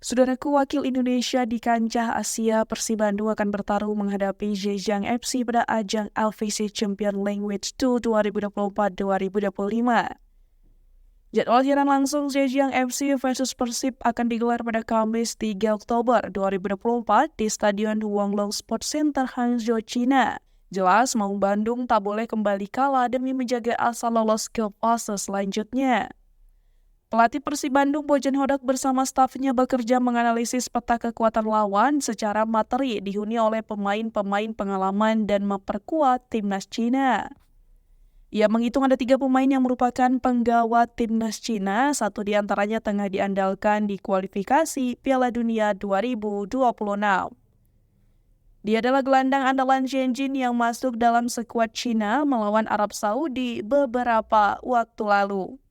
Saudaraku, wakil Indonesia di kancah Asia Persib Bandung akan bertarung menghadapi Zhejiang FC pada ajang LVC Champions League 2 2024-2025. Jadwal siaran langsung Zhejiang FC versus Persib akan digelar pada Kamis 3 Oktober 2024 di Stadion Huanglong Sports Center Hangzhou, China. Jelas, Maung Bandung tak boleh kembali kalah demi menjaga asa lolos ke fase selanjutnya. Pelatih Persib Bandung Bojan Hodak bersama stafnya bekerja menganalisis peta kekuatan lawan secara materi dihuni oleh pemain-pemain pengalaman dan memperkuat timnas Cina. Ia menghitung ada 3 pemain yang merupakan penggawa timnas Cina, satu di antaranya tengah diandalkan di kualifikasi Piala Dunia 2026. Dia adalah gelandang andalan Shenzhen yang masuk dalam skuad Cina melawan Arab Saudi beberapa waktu lalu.